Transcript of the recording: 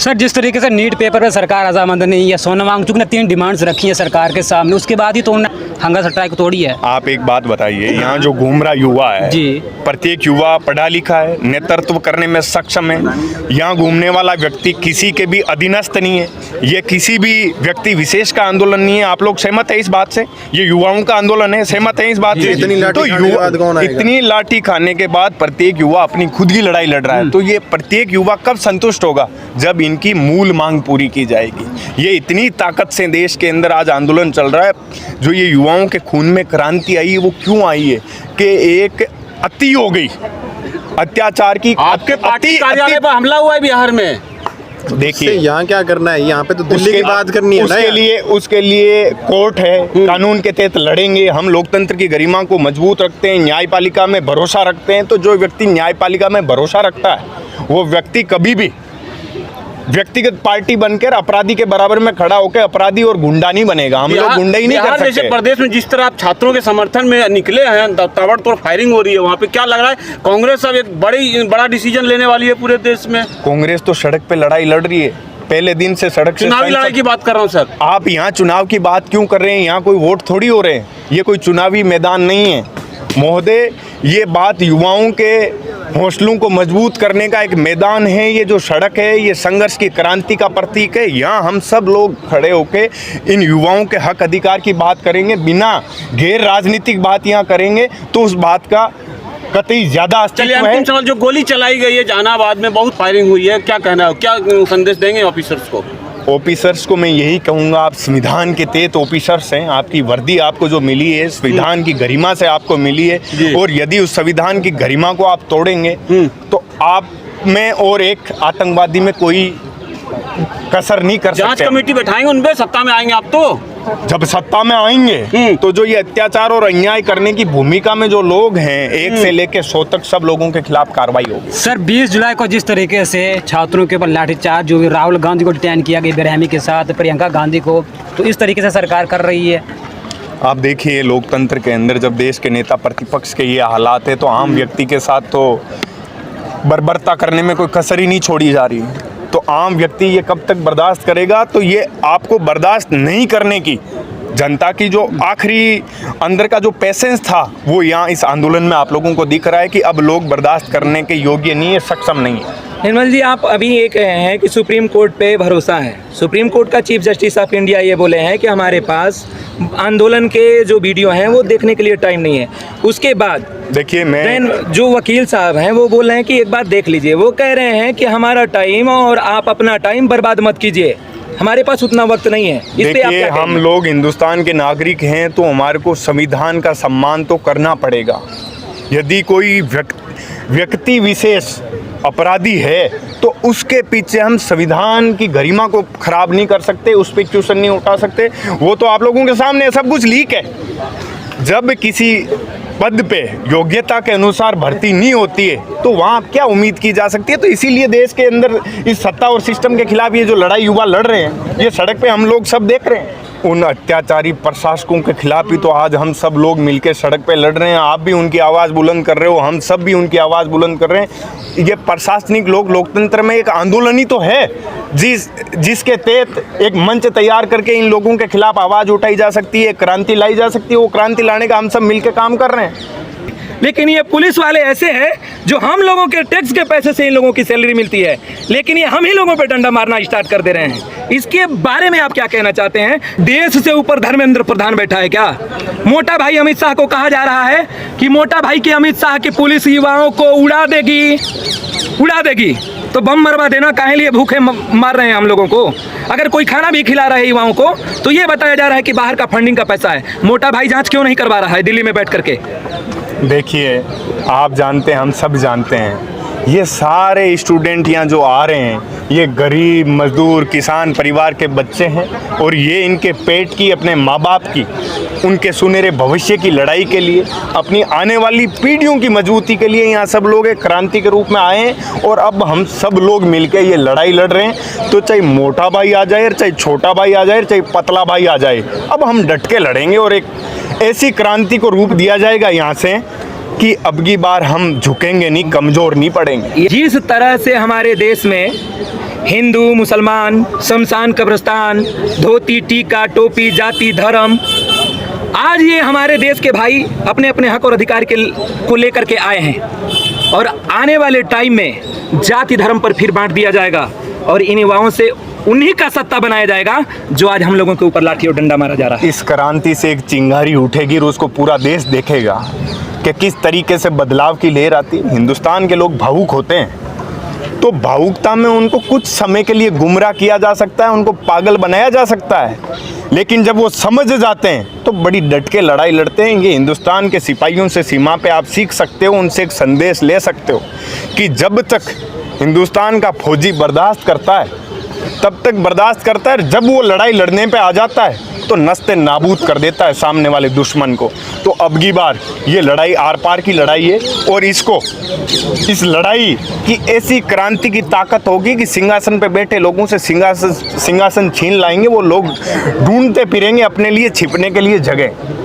Sir जिस तरीके से नीट पेपर पे सरकार रजामंद नहीं है, सोनम वांगचुक ने 3 डिमांड्स रखी है सरकार के सामने, उसके बाद ही तो उन्होंने हंगा स्ट्राइक तोड़ी है। आप एक बात बताइए, यहाँ जो घूम रहा युवा है जी, प्रत्येक युवा पढ़ा लिखा है, नेतृत्व करने में सक्षम है। यहाँ घूमने वाला व्यक्ति किसी के भी अधीनस्थ नहीं है, ये किसी भी व्यक्ति विशेष का आंदोलन नहीं है। आप लोग सहमत है इस बात से? ये युवाओं का आंदोलन है, सहमत है इस बात से? तो इतनी लाठी खाने के बाद प्रत्येक युवा अपनी खुद की लड़ाई लड़ रहा है, तो ये प्रत्येक युवा कब संतुष्ट होगा? जब इनकी मूल मांग पूरी की जाएगी। ये इतनी ताकत से देश के अंदर आज आंदोलन चल रहा है, जो ये युवाओं के खून में क्रांति आई है, वो क्यों आई है कि एक अति हो गई अत्याचार की। आपके पार्टी कार्यालय पर हमला हुआ है बिहार में, देखिए यहाँ क्या करना है, यहाँ पे तो दिल्ली की बात करनी है ना। उसके लिए कोर्ट है, कानून के तहत लड़ेंगे हम। लोकतंत्र की गरिमा को मजबूत रखते हैं, न्यायपालिका में भरोसा रखते हैं। तो जो व्यक्ति न्यायपालिका में भरोसा रखता है वो व्यक्ति कभी भी व्यक्तिगत पार्टी बनकर अपराधी के बराबर में खड़ा होकर अपराधी और गुंडा नहीं बनेगा। हम लोग गुंडा ही नहीं कर सकते। जैसे प्रदेश में जिस तरह आप छात्रों के समर्थन में निकले हैं, ताबड़तोड़ फायरिंग हो रही है, वहाँ पे क्या लग रहा है कांग्रेस अब एक बड़ा डिसीजन लेने वाली है पूरे देश में? कांग्रेस तो सड़क पे लड़ाई लड़ रही है, पहले दिन से सड़क से। चुनावी लड़ाई की बात कर रहा हूँ सर। आप यहाँ चुनाव की बात क्यों कर रहे हैं? यहाँ कोई वोट थोड़ी हो रहे हैं, ये कोई चुनावी मैदान नहीं है महोदय। ये बात युवाओं के हौसलों को मजबूत करने का एक मैदान है। ये जो सड़क है ये संघर्ष की क्रांति का प्रतीक है। यहाँ हम सब लोग खड़े होके इन युवाओं के हक अधिकार की बात करेंगे, बिना गैर राजनीतिक बात यहाँ करेंगे तो उस बात का कतई ज्यादा अस्तित्व है। सवाल, जो गोली चलाई गई है जहानाबाद में, बहुत फायरिंग हुई है, क्या कहना है, क्या संदेश देंगे ऑफिसर्स को? ऑफिसर्स को मैं यही कहूँगा, आप संविधान के तहत ऑफिसर्स हैं। आपकी वर्दी आपको जो मिली है संविधान की गरिमा से आपको मिली है, और यदि उस संविधान की गरिमा को आप तोड़ेंगे तो आप में और एक आतंकवादी में कोई कसर नहीं कर सकते। जांच कमेटी बैठाएंगे, उनपे सत्ता में आएंगे आप तो? जब सत्ता में आएंगे तो जो ये अत्याचार और अन्याय करने की भूमिका में जो लोग हैं, 1 से लेकर 100 तक सब लोगों के खिलाफ कार्रवाई होगी। सर 20 जुलाई को जिस तरीके से छात्रों के ऊपर लाठीचार्ज, जो राहुल गांधी को डिटेन किया गया बेरहमी के साथ, प्रियंका गांधी को, तो इस तरीके से सरकार कर रही है। आप देखिए लोकतंत्र के अंदर जब देश के नेता प्रतिपक्ष के ये हालात है तो आम व्यक्ति के साथ तो बर्बरता करने में कोई कसर ही नहीं छोड़ी जा रही। तो आम व्यक्ति ये कब तक बर्दाश्त करेगा? तो ये आपको बर्दाश्त नहीं करने की जनता की जो आखिरी अंदर का जो पेशेंस था वो यहाँ इस आंदोलन में आप लोगों को दिख रहा है कि अब लोग बर्दाश्त करने के योग्य नहीं है, सक्षम नहीं है। निर्मल जी, आप अभी ये कहे हैं कि सुप्रीम कोर्ट पे भरोसा है। सुप्रीम कोर्ट का चीफ जस्टिस ऑफ इंडिया ये बोले हैं कि हमारे पास आंदोलन के जो वीडियो हैं वो देखने के लिए टाइम नहीं है। उसके बाद देखिए मैं जो वकील साहब हैं वो बोल रहे हैं कि एक बार देख लीजिए। वो कह रहे हैं कि हमारा टाइम और आप अपना टाइम बर्बाद मत कीजिए, हमारे पास उतना वक्त नहीं है। देखिए हम लोग हिंदुस्तान के नागरिक हैं तो हमारे को संविधान का सम्मान तो करना पड़ेगा। यदि कोई व्यक्ति विशेष अपराधी है तो उसके पीछे हम संविधान की गरिमा को खराब नहीं कर सकते, उस पर क्वेश्चन नहीं उठा सकते। वो तो आप लोगों के सामने सब कुछ लीक है। जब किसी पद पे योग्यता के अनुसार भर्ती नहीं होती है तो वहाँ क्या उम्मीद की जा सकती है? तो इसीलिए देश के अंदर इस सत्ता और सिस्टम के खिलाफ ये जो लड़ाई युवा लड़ रहे हैं, ये सड़क पे हम लोग सब देख रहे हैं। उन अत्याचारी प्रशासकों के खिलाफ ही तो आज हम सब लोग मिलकर सड़क पे लड़ रहे हैं। आप भी उनकी आवाज़ बुलंद कर रहे हो, हम सब भी उनकी आवाज़ बुलंद कर रहे हैं। ये प्रशासनिक लोग लोकतंत्र में एक आंदोलन ही तो है जिसके तहत एक मंच तैयार करके इन लोगों के खिलाफ आवाज़ उठाई जा सकती है, क्रांति लाई जा सकती है। वो क्रांति लाने का हम सब मिलकर काम कर रहे हैं। लेकिन ये पुलिस वाले ऐसे हैं जो हम लोगों के टैक्स के पैसे से इन लोगों की सैलरी मिलती है, लेकिन ये हम ही लोगों पे डंडा मारना स्टार्ट कर दे रहे हैं। इसके बारे में आप क्या कहना चाहते हैं? देश से ऊपर धर्मेंद्र प्रधान बैठा है क्या? मोटा भाई अमित शाह को कहा जा रहा है कि मोटा भाई की अमित शाह की पुलिस युवाओं को उड़ा देगी, तो बम मरवा देना, काहे लिए भूखे मार रहे हैं हम लोगों को? अगर कोई खाना भी खिला रहा है युवाओं को तो ये बताया जा रहा है कि बाहर का फंडिंग का पैसा है। मोटा भाई जांच क्यों नहीं करवा रहा है दिल्ली में बैठ करके? देखिए आप जानते हैं, हम सब जानते हैं, ये सारे स्टूडेंट यहाँ जो आ रहे हैं ये गरीब मजदूर किसान परिवार के बच्चे हैं, और ये इनके पेट की, अपने माँ बाप की, उनके सुनहरे भविष्य की लड़ाई के लिए, अपनी आने वाली पीढ़ियों की मजबूती के लिए यहाँ सब लोग एक क्रांति के रूप में आए हैं। और अब हम सब लोग मिलकर ये लड़ाई लड़ रहे हैं। तो चाहे मोटा भाई आ जाए, चाहे छोटा भाई आ जाए, चाहे पतला भाई आ जाए, अब हम डट के लड़ेंगे और एक ऐसी क्रांति को रूप दिया जाएगा यहाँ से कि अब की बार हम झुकेंगे नहीं, कमज़ोर नहीं पड़ेंगे। जिस तरह से हमारे देश में हिंदू मुसलमान शमशान कब्रिस्तान धोती टीका टोपी जाति धर्म, आज ये हमारे देश के भाई अपने अपने हक और अधिकार को लेकर के आए हैं और आने वाले टाइम में जाति धर्म पर फिर बांट दिया जाएगा और इन युवाओं से उन्हीं का सत्ता बनाया जाएगा जो आज हम लोगों के ऊपर लाठी और डंडा मारा जा रहा है। इस क्रांति से एक चिंगारी उठेगी और उसको पूरा देश देखेगा कि किस तरीके से बदलाव की लहर आती है। हिंदुस्तान के लोग भावुक होते हैं, तो भावुकता में उनको कुछ समय के लिए गुमराह किया जा सकता है, उनको पागल बनाया जा सकता है, लेकिन जब वो समझ जाते हैं तो बड़ी डट के लड़ाई लड़ते हैं। ये हिंदुस्तान के सिपाहियों से सीमा पे आप सीख सकते हो, उनसे एक संदेश ले सकते हो कि जब तक हिंदुस्तान का फौजी बर्दाश्त करता है तब तक बर्दाश्त करता है, जब वो लड़ाई लड़ने पे आ जाता है तो नस्ते नाबूद कर देता है सामने वाले दुश्मन को। तो अब की बार ये लड़ाई आर पार की लड़ाई है और इस लड़ाई की ऐसी क्रांति की ताकत होगी कि सिंहासन पे बैठे लोगों से सिंहासन छीन लाएंगे। वो लोग ढूंढते फिरेंगे अपने लिए छिपने के लिए जगह।